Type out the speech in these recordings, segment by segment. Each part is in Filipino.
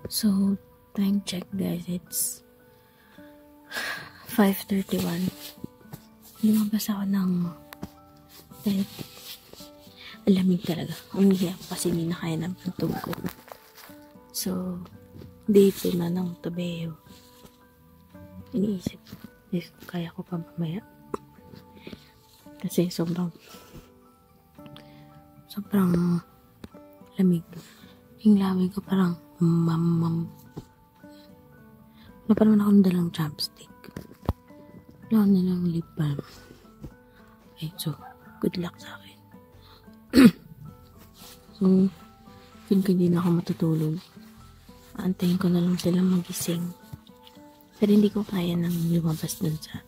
So, time check guys, it's 5:31. Lumabas ako ng bed. Alamig talaga. Umiyak kasi hindi na kaya ng pantog ko. So, dito na ng Tobeo. Iniisip, kaya ko pa mamaya. Kasi sobrang lamig. Yung laway ko parang wala pa naman akong dalang chopstick. Wala na lang lip balm. Okay, so, good luck sa akin. So, feel ko hindi na ako matutulog. Aantayin ko na lang sila magising. Pero hindi ko kaya nang lumabas dun sa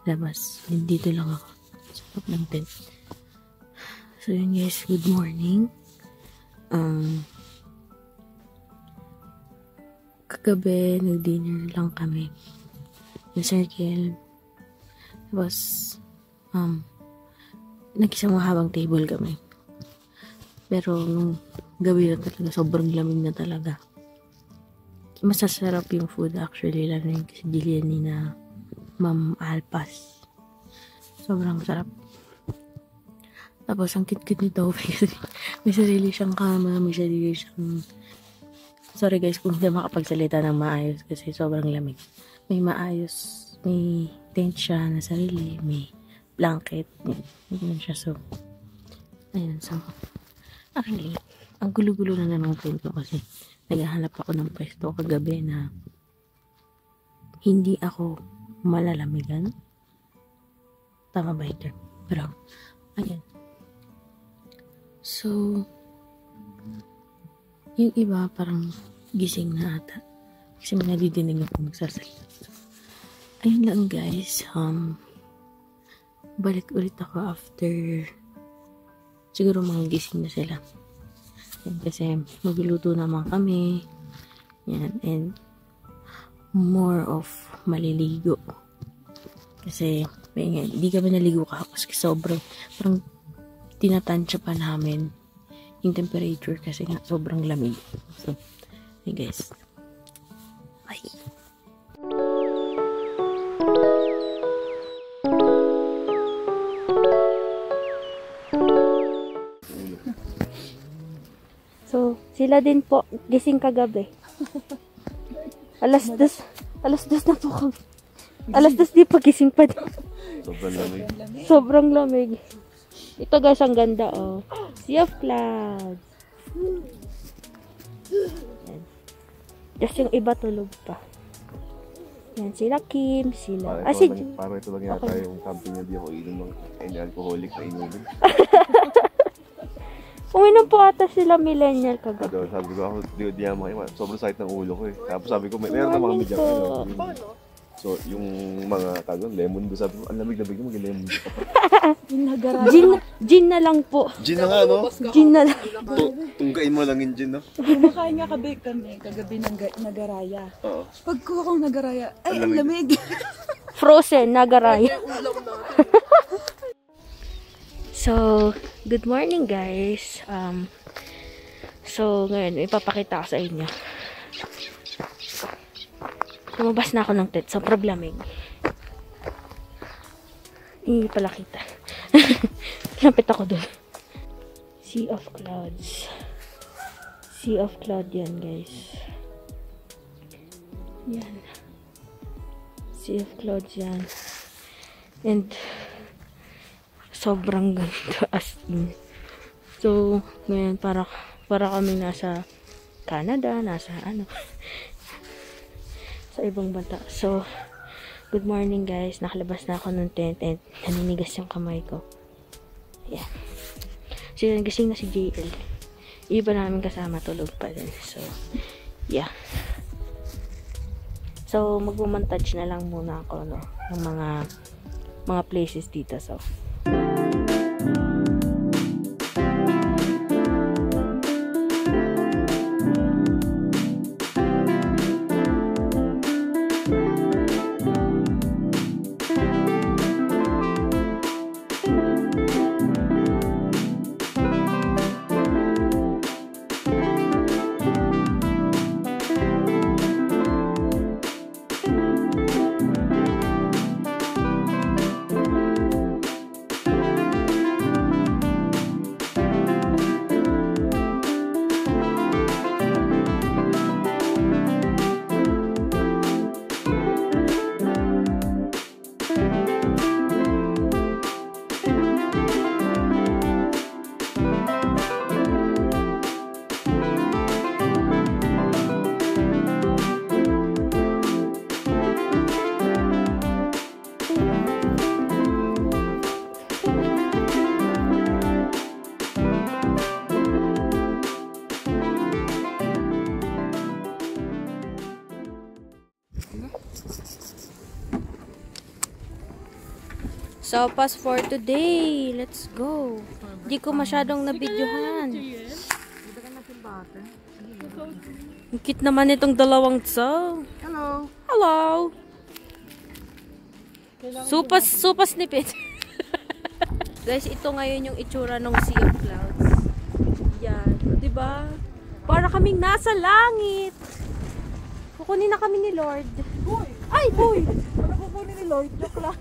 labas. Dito lang ako. Sa top ng tent. So, yun guys, good morning. Kagabi, nag-dinner lang kami. Yung circle. Tapos, nag-isang mahabang table kami. Pero, nung gabi na talaga, sobrang lamig na talaga. Masasarap yung food actually, lalo yung quesadilla ni na Ma'am Alpas. Sobrang sarap. Tapos, ang cute-cute nito. May sarili siyang kama, may sarili siyang... Sorry guys kung hindi makapagsalita ng maayos kasi sobrang lamig. May maayos, may tent siya na sarili, may blanket. Ganyan siya. So, ayun. So, actually, ang gulo-gulo na ng tent ko kasi naghahanap ako ng pwesto kagabi na hindi ako malalamigan. Tama ba ito? Pero, ayun. So, yung iba parang gising na ata. Kasi may nadidinig ako magsasalita. Ayun lang guys. Balik ulit ako after siguro mga gising na sila. Yan, kasi magluluto naman kami. Yan. And more of maliligo. Kasi hindi kami naligo kasi sobrang parang tinatansya pa namin yung temperature kasi nga sobrang lamig. So, hey guys. Bye. So, sila din po gising kagabi. Alas 2 na po kami. Alas 2 di pa gising pa din. Sobrang lamig. Sobrang lamig. Ito guys, ang ganda oh. Sea of clouds. Yan. Just yung iba tulog pa. Yan, sila Kim, sila... Parang ito lang yata yung camping na di ako inom ng alcoholic na inumin. Uminom po ata sila millennial kagabi. Sabi ko ako, di ako makiman. Sobrang sakit ng ulo ko eh. Tapos sabi ko, meron naman kami dyan. So, yung mga lemon do, sabi ko, ang lamig-lamig mo, mag-lemon do. Gin na lang po. Gin na nga, no? Gin na lang. Tunggain mo lang yung gin, no? Kumakain nga kagabi ng nagaraya. Oo. Pagkuha kong nagaraya, ay, ang lamig. Frozen, nagaraya. So, good morning guys. So, ngayon, ipapakita ko sa inyo. Lumabas na ako ng tent. Sobrang lamig. Hindi pala kita. Lapit ako dun. Sea of clouds. Sea of cloud yan, guys. Yan. Sea of clouds yan. And, sobrang ganda as in. So, ngayon, para kami nasa Canada, nasa sa ibang bansa. So, good morning guys. Nakalabas na ako ng tent and naninigas yung kamay ko. Yeah. So, nagising na si JL. Iba namin kasama, tulog pa din. So, yeah. So, magmamontage na lang muna ako, no, ng mga places dito. So, Sopas for today. Let's go. Hindi ko masyadong nabidyohan. Ang cute naman itong dalawang tso. Hello. Hello. Sopas nipit. Guys, ito ngayon yung itsura ng Sea of Clouds. Yan. Diba? Para kaming nasa langit. Kukunin na kami ni Lord. Boy! Ay, boy! Ano kukunin ni Lord? Joke lang.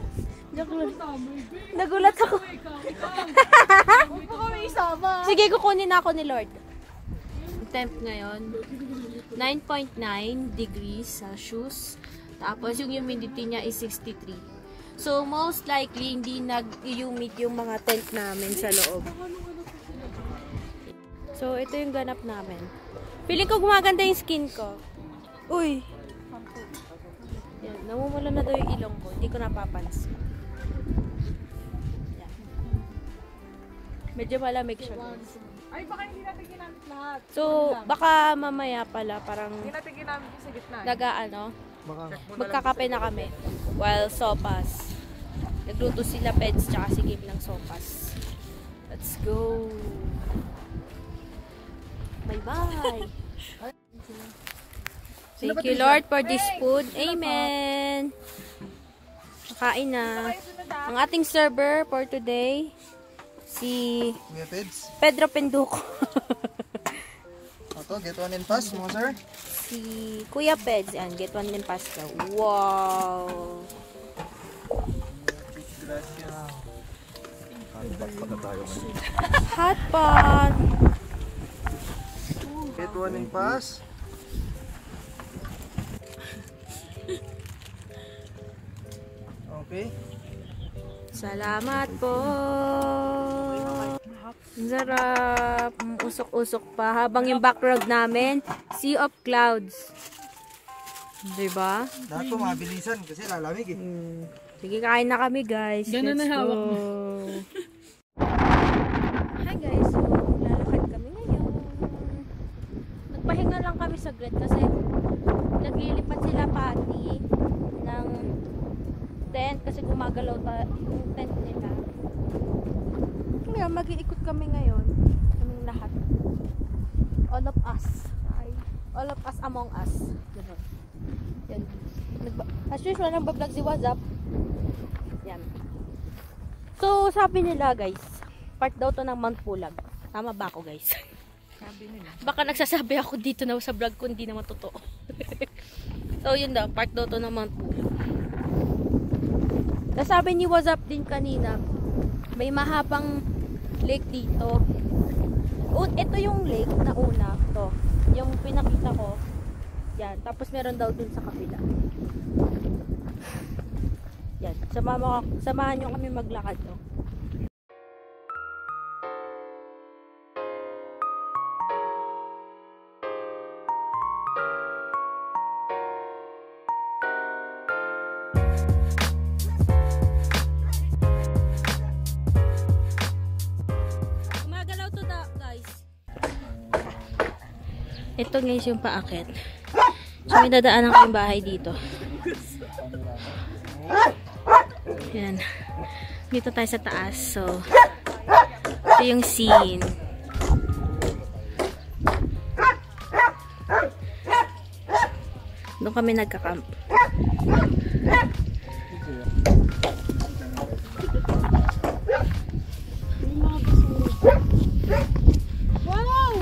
Joke lang. Nagulat ako. Huwag po kami isama. Sige, kukunin na ako ni Lord. Temp ngayon, 9.9 degrees Celsius. Tapos yung humidity niya is 63. So, most likely, hindi nag-humid yung mga tent namin sa loob. So, ito yung ganap namin. Feeling ko gumaganda yung skin ko. Uy! Yan, namumula na daw yung ilong ko. Hindi ko napapansin. Yan. Medyo malamig siya. Ay, baka hindi natin ginamit lahat. So, baka mamaya pala parang Hindi natin ginamit yung sa gitna. magkakape na kami. While sopas. Nagluto sila peds tsaka si Kim ng sopas. Let's go! Bye-bye! Thank you Lord for this food. Amen! Kain na. Ang ating server for today, si Pedro Penduko. Ito, get one and pass mo, sir. Si Kuya Peds. Yan, get one din pass daw. Wow! Hot pot! Get one and pass. Okay. Salamat po! Ang sarap! Usok-usok pa. Habang yung background namin, Sea of Clouds. Diba? Dapat po mabilisan kasi lalamig eh. Sige, kain na kami guys. Ganun Let's na hawak go! Hi guys! So, lalakad kami ngayon. Nagpahinga lang kami saglit kasi naglilipat sila pati ng tent kasi gumagalaw yung tent nila. Kaya mag-iikot kami ngayon. Kaming lahat. All of us. All of us among us. Ganun. Yan. As usual, nagbablog si WhatsApp. Yan. So, sabi nila guys, part daw to ng Mount Pulag. Tama ba ako guys? Sabi nila. Baka nagsasabi ako dito na sa vlog ko, hindi naman totoo. So, yun daw, part daw to ng Mount Pulag. Nasabi ni WhatsApp din kanina, may mahabang lake dito. Ito yung lake na una, to. Yung pinakita ko. Yan, tapos meron daw dun sa kabila. Yan, samahan nyo kami maglakad, no? Gumagalaw to guys. Ito guys yung paakit. So may dadaanan kayong bahay dito. Yan. Dito tayo sa taas. So, ito yung scene. Doon kami nagka-camp. Wow!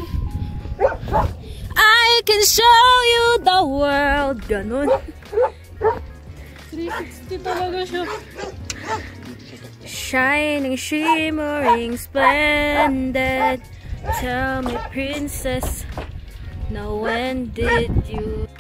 I can show you the world. Ganun. 360 talaga siya. Shining, shimmering, splendid. Tell me, princess, now when did you...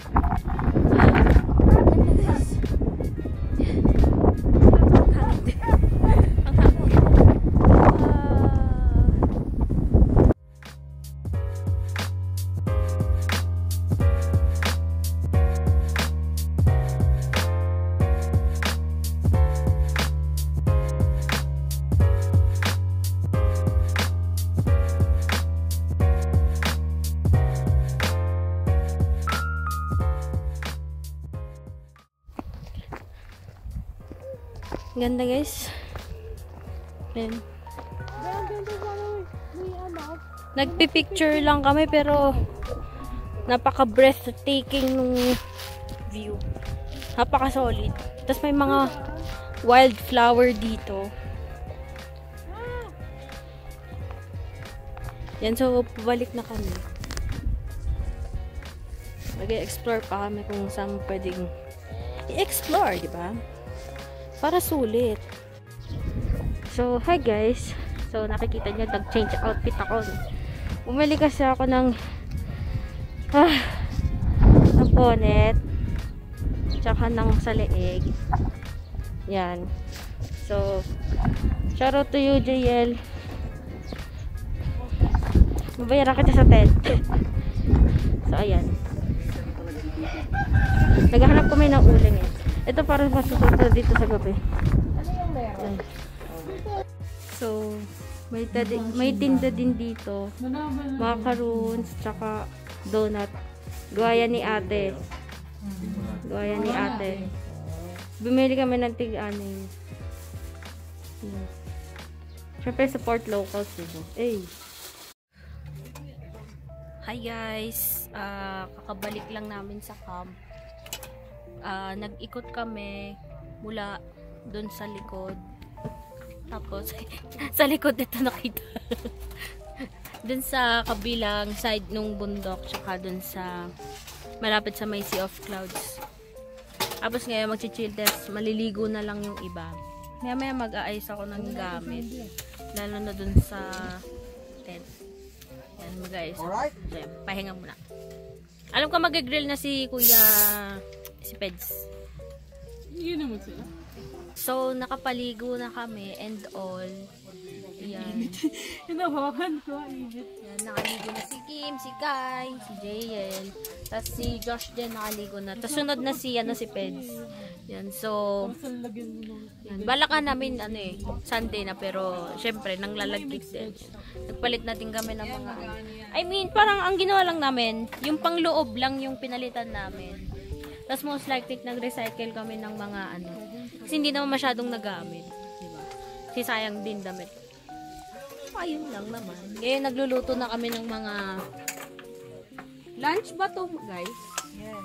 Ganda guys. Ayan. Nagpipicture lang kami pero napaka-breathtaking nung view. Napaka-solid. Tapos may mga wildflower dito. Yan, so pabalik na kami. Mag-explore pa kami kung saan pwedeng i-explore, di ba? Para sulit. So, hi guys. So, nakikita nyo, nag-change outfit ako. Bumili kasi ako ng bonnet. Tsaka ng sa leeg. Yan. So, shout out to you, JL. Mabayaran kita sa tent. So, ayan. Naghahanap kami ng uling eh. Ito parang masusunod dito sa gabi. Ayan. So, may tinda din dito. Macaroons, tsaka donut. Gaya ni ate. Gaya ni ate. Bumili kami ng tig-anin. Siyempre, support locals dito. Hey! Hi guys! Kakabalik lang namin sa camp. Nag-ikot kami mula dun sa likod. Tapos, sa likod nito nakita. Dun sa kabilang side nung bundok, tsaka dun sa malapit sa may Sea of Clouds. Tapos ngayon mag-chill test, maliligo na lang yung iba. Maya mag-aayos ako ng gamit. Lalo na dun sa tent. Yan, mag-aayos ako. So, yan, pahinga muna. Alam ko mag-grill na si Kuya, si Peds. Yun naman sila. So, nakapaligo na kami and all. Yan. Hinahawakan ko, init. Yan, nakaligo na si Kim, si Kai, si JL. Tapos si Josh din nakaligo na. Tapos sunod na si Peds. Yan, so yan. Balakan namin Sunday na, pero syempre nang lalagkit din. Nagpalit natin kami ng mga parang ang ginawa lang namin, yung pangloob lang yung pinalitan namin. Tapos most likely nag-recycle kami ng mga kasi hindi naman masyadong nagamit, di ba? Kasi sayang din damit. Ayun lang naman. Ngayon nagluluto na kami ng mga lunch ba to, guys? Yes,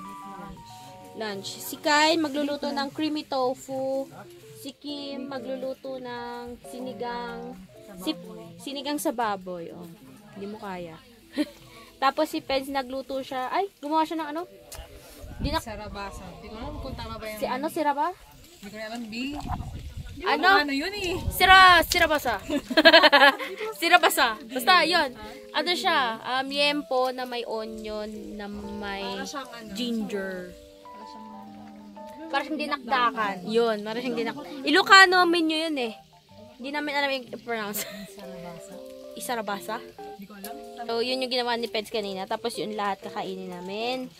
Lunch. Si Kai magluluto ng creamy tofu. Si Kim magluluto ng sinigang sa baboy. Oh, hindi mo kaya. Tapos si Peds nagluto siya. Ay, gumawa siya ng Sarabasa. Hindi ko alam kung tama ba yan. Si Raba? Hindi ko alam, B. Ano yun eh? Sirabasa. Sirabasa. Basta, yun. Siya? Liempo na may onion, na may ginger. Para siyang dinakdakan. Yun, para siyang dinakdakan. Ilocano menu yun eh. Hindi namin alam yung i-pronounce. Isarabasa? Hindi ko alam. So, yun yung ginawa ni Peds kanina. Tapos yun lahat kakainin namin.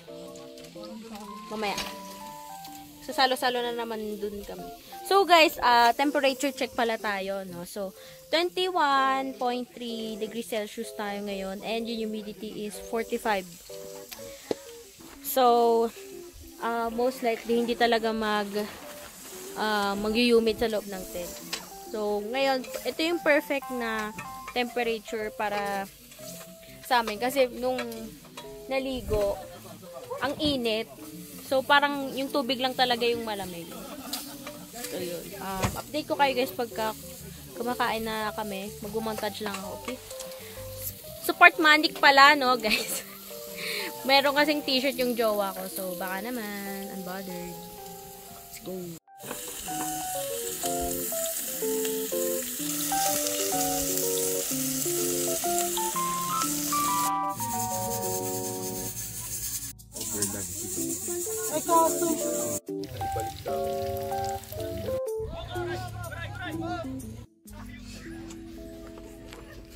Mamaya. Sasalo-salo na naman dun kami. So guys, temperature check pala tayo, no? So, 21.3 degrees Celsius tayo ngayon and yung humidity is 45. So, most likely hindi talaga mag-humid sa loob ng tent. So, ngayon, ito yung perfect na temperature para sa amin kasi nung naligo, ang init. So, parang yung tubig lang talaga yung malamig. So, yun. Update ko kayo guys pagka kumakain na kami. Mag-montage lang ako, okay? Support Manik pala, no, guys? Meron kasing t-shirt yung jowa ko. So, baka naman, unbothered. Let's go.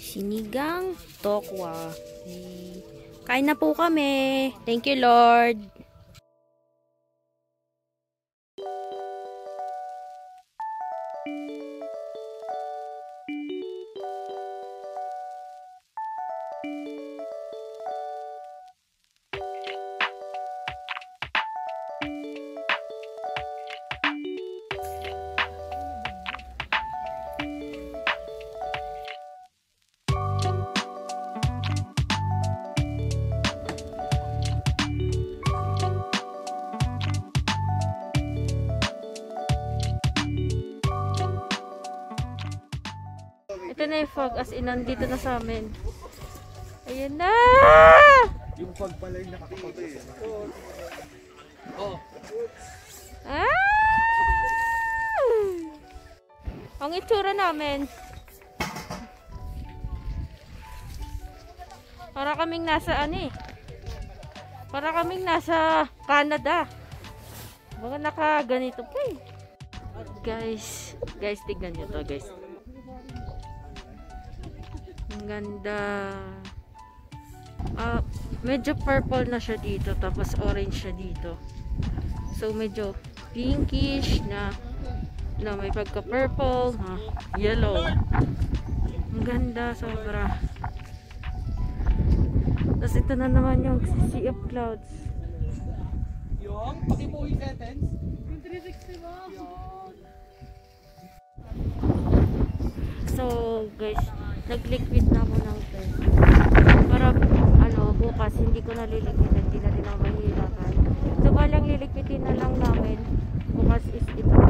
Sinigang tokwa. Kain na po kami. Thank you, Lord. Ito na yung fog, as in, nandito na sa amin. Ayan na! Yung fog pala yung nakakapatay eh. Ah! Ang itsura namin. Para kaming nasa Para kaming nasa Canada. Mga nakaganito pa eh. Guys, tignan nyo to guys. Ang ganda. Medyo purple na siya dito, tapos orange siya dito. So medyo pinkish na may pagka-purple, yellow. Ang ganda, sobra. Tapos ito na naman yung sea of clouds. Yung, pakibuhi sentence. Yung 360 mo. So guys, nag-liquid na ako ng test. Para bukas hindi ko naliligpitin, hindi na rin ako mahirapan. So balang liligpitin na lang namin. Bukas is ito.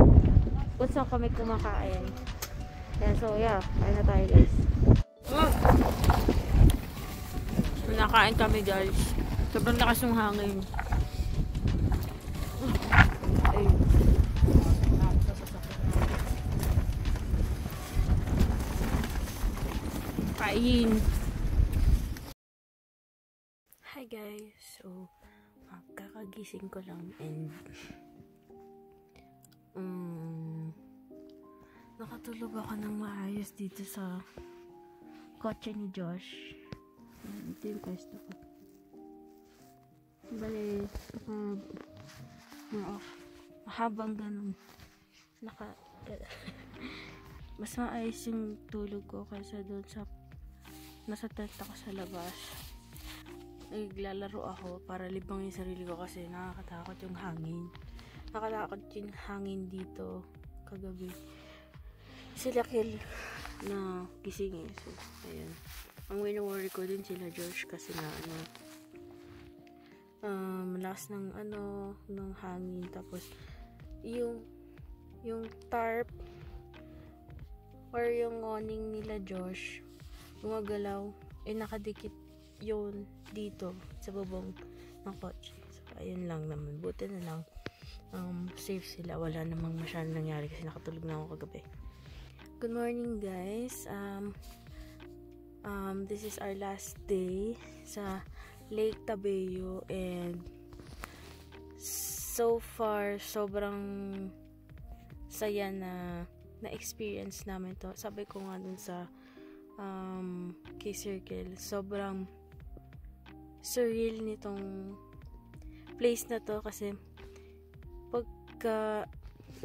Kung saan kami kumakain. Yeah, so yeah, kain na tayo guys. Nakain kami guys. Sobrang lakas ng hangin. Kain. Hi guys. So, kakagising ko lang and nakatulog ako ng maayos dito sa kotse ni Josh. Ito yung pwesto ko. Bale, habang ganun mas maayos yung tulog ko kaysa doon sa nasa tent ako sa labas. Naglalaro ako para libang yung sarili ko kasi nakakatakot yung hangin. Nakatakot yung hangin dito kagabi. Sila Kill na gising eh. So, ayan. Ang wino-worry ko din sila Josh kasi na malakas ng ng hangin, tapos yung tarp or yung awning nila Josh gumagalaw, nakadikit yun dito sa bubong ng kotse. So ayun lang naman, buti na lang safe sila, wala namang masyadong nangyari kasi nakatulog na ako kagabi. Good morning guys. This is our last day sa Lake Tabeo and so far sobrang saya na experience namin to. Sabi ko nga dun sa K-Circle, sobrang surreal nitong place na to kasi pagka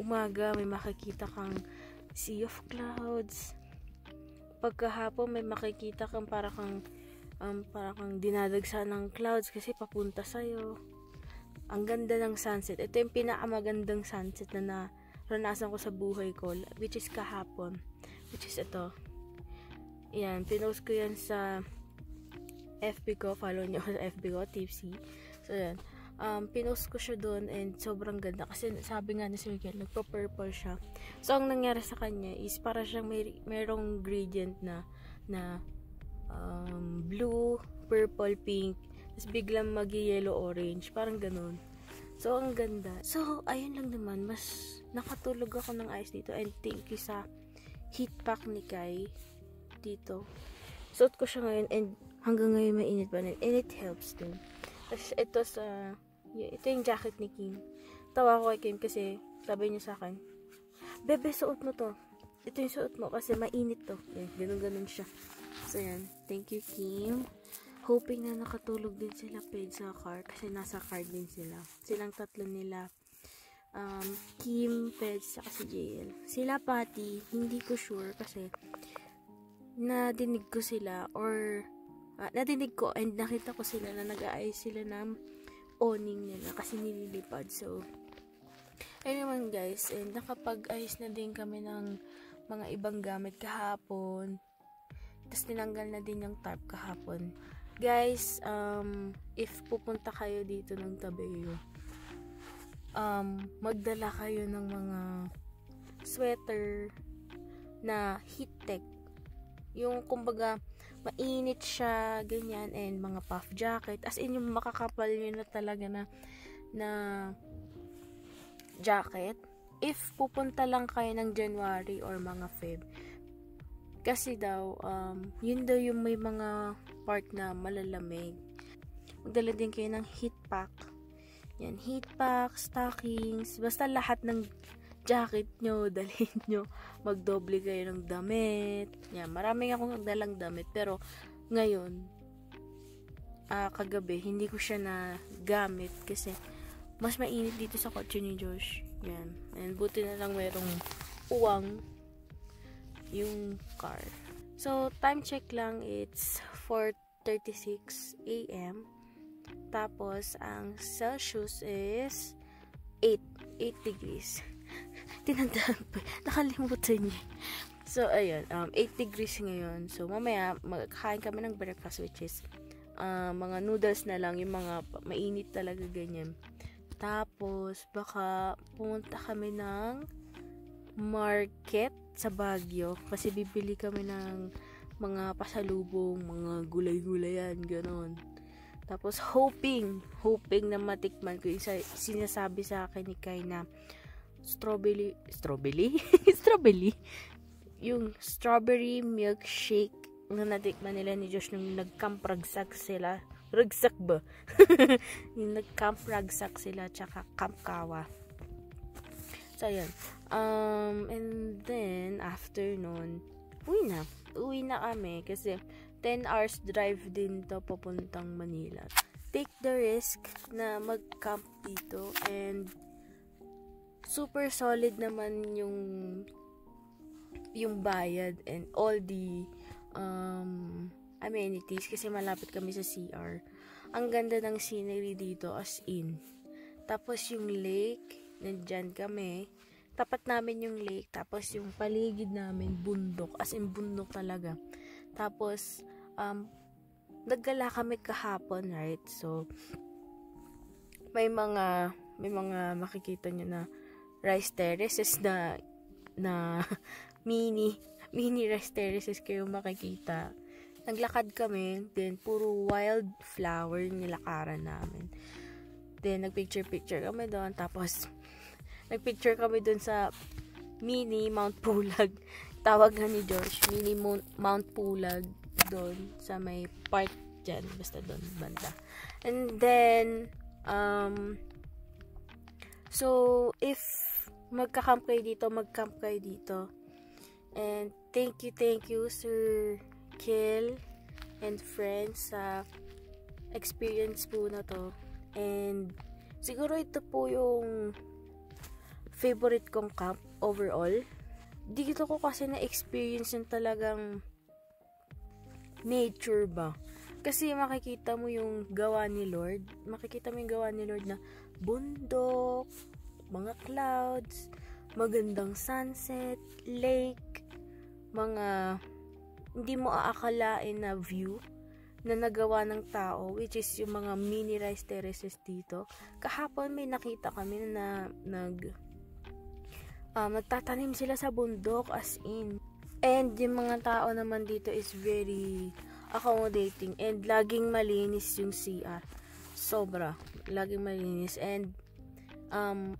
umaga may makikita kang sea of clouds, pagkahapon may makikita kang para kang dinadagsa ng clouds kasi papunta sa'yo. Ang ganda ng sunset. Ito yung pinakamagandang sunset na naranasan ko sa buhay ko, which is kahapon, which is ito. Yan, pinost ko yan sa FB ko, follow nyo sa FB ko, Tipsy. So yan, pinost ko siya doon and sobrang ganda kasi sabi nga ni Sir Miguel, nagpa-purple siya. So ang nangyari sa kanya is para siyang merong gradient na blue, purple, pink, tapos biglang mag-yellow, orange, parang ganun. So ang ganda. So ayun lang naman, mas nakatulog ako ng ayos dito and thank you sa heat pack ni Kai dito. Suot ko siya ngayon and hanggang ngayon mainit pa rin and it helps din. Tapos ito yung jacket ni Kim. Tawa ko kay Kim kasi sabi niya sa akin, bebe, suot mo to. Ito yung suot mo kasi mainit to. Yan, ganun siya. So yan, thank you Kim. Hoping na nakatulog din sila paid sa car kasi nasa car din sila. Silang tatlo nila. Kim, Peds, saka si JL. Sila Patty, hindi ko sure kasi nadinig ko sila or nadinig ko and nakita ko sila na nag-aayos sila ng awning nila kasi nililipad. So, ayun naman guys, and nakapag-ayos na din kami ng mga ibang gamit kahapon. Tapos tinanggal na din yung tarp kahapon. Guys, if pupunta kayo dito ng Tabeo, magdala kayo ng mga sweater na heat tech Yung kumbaga, mainit siya, ganyan, and mga puff jacket. As in, yung makakapal nyo na talaga na jacket. If pupunta lang kayo ng January or mga Feb, kasi daw, yun daw yung may mga part na malalamig. Magdala din kayo ng heat pack. Yan, heat pack, stockings, basta lahat ng jacket nyo, dalhin nyo. Magdoble kayo ng damit. Yan, maraming akong dalang damit. Pero, ngayon, kagabi, hindi ko siya na gamit kasi mas mainit dito sa kotse ni Josh. Yan. And buti na lang merong uwang yung car. So, time check lang, it's 4:36 a.m. Tapos, ang Celsius is 8 degrees. Tinandaan pa. Nakalimutan niya. So, ayun. 8 degrees ngayon. So, mamaya, magkakain kami ng breakfast, which is mga noodles na lang. Yung mga mainit talaga ganyan. Tapos, baka pumunta kami ng market sa Baguio. Kasi bibili kami ng mga pasalubong, mga gulay-gulayan, ganon. Tapos, hoping na matikman ko yung sinasabi sa akin ni Kai na strawberry? Yung strawberry milkshake na natikman nila ni Josh nung nag-camp ragsak sila. Ragsak ba? Yung nag-camp ragsak sila, tsaka Camp Kawa. So, yun. And then, after nun, uwi na kami kasi 10 hours drive din to papuntang Manila. Take the risk na mag-camp dito and super solid naman yung bayad and all the amenities kasi malapit kami sa CR. Ang ganda ng scenery dito as in. Tapos yung lake, nandyan kami. Tapat namin yung lake. Tapos yung paligid namin, bundok. As in bundok talaga. Tapos, naggala kami kahapon, right? So, may mga makikita nyo na rice terraces na mini rice terraces kayo makikita. Naglakad kami, then puro wildflower nilakaran namin. Then, nagpicture kami doon. Tapos, nagpicture kami doon sa mini Mount Pulag. Tawag nga ni George, mini Mount Pulag doon sa may park dyan. Basta doon, banda. And then, so, if magka-camp kayo dito. And thank you, Sir Kill and friends sa experience po na to. And siguro ito po yung favorite kong camp overall. Dito ko kasi na-experience yung talagang nature ba. Kasi makikita mo yung gawa ni Lord. Makikita mo yung gawa ni Lord na bundok, mga clouds, magandang sunset, lake, mga hindi mo aakalain na view na nagawa ng tao, which is yung mga mini rice terraces dito. Kahapon may nakita kami na nagtatanim sila sa bundok as in. And yung mga tao naman dito is very accommodating and laging malinis yung CR. Sobra. Laging malinis. And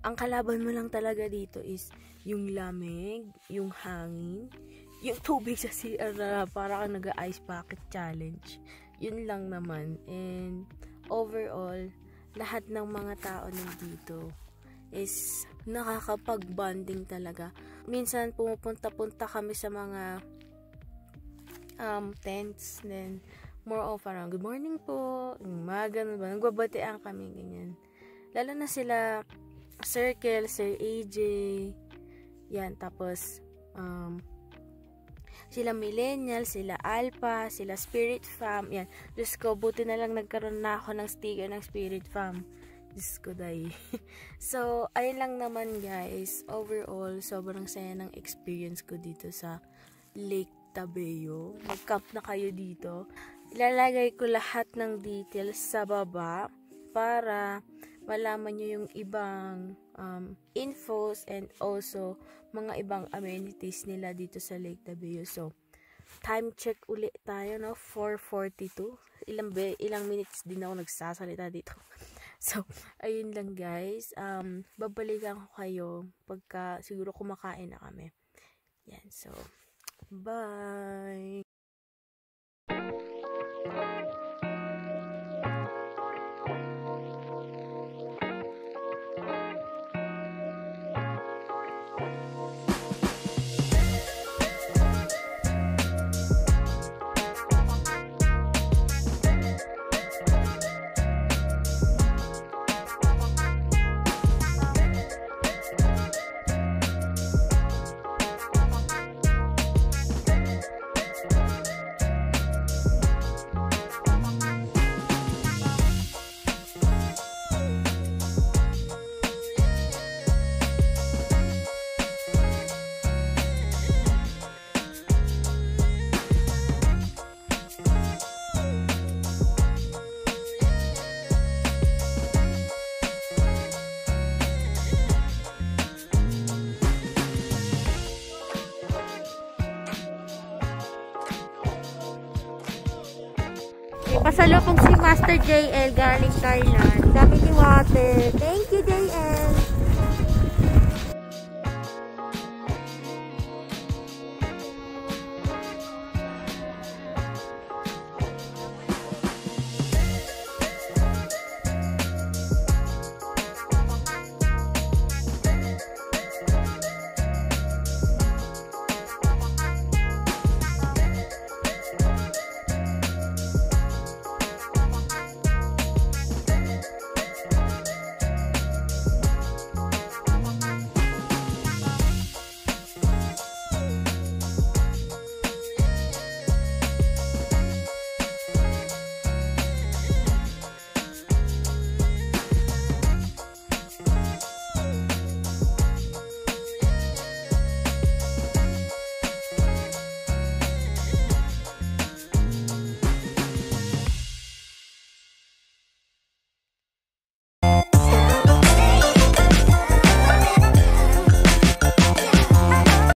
ang kalaban mo lang talaga dito is yung lamig, yung hangin, yung tubig sa CR na para kang nag-ice bucket challenge. Yun lang naman. And overall, lahat ng mga tao nandito is nakakapag-bonding talaga. Minsan pumupunta-punta kami sa mga tents, then more of around, good morning po, mga ganun ba, nagbabatian kami, ganyan. Lalo na sila Circle, Sir AJ, yan, tapos sila Millennial, sila Alpha, sila Spirit Fam, yan. Diyos ko, buti na lang nagkaroon na ako ng sticker ng Spirit Fam. Diyos ko, day. So, ayun lang naman guys. Overall, sobrang saya ng experience ko dito sa Lake Tabeo. Mag-camp na kayo dito. Ilalagay ko lahat ng details sa baba para malaman nyo yung ibang infos and also mga ibang amenities nila dito sa Lake Tabeo. So, time check uli tayo, no? 4:42. Ilang minutes din ako nagsasalita dito. So, ayun lang guys. Babalikan ko kayo pagka siguro kumakain na kami. Yan. So, bye! Pasalubong si Master JL galing Thailand. Dami ni water. Thank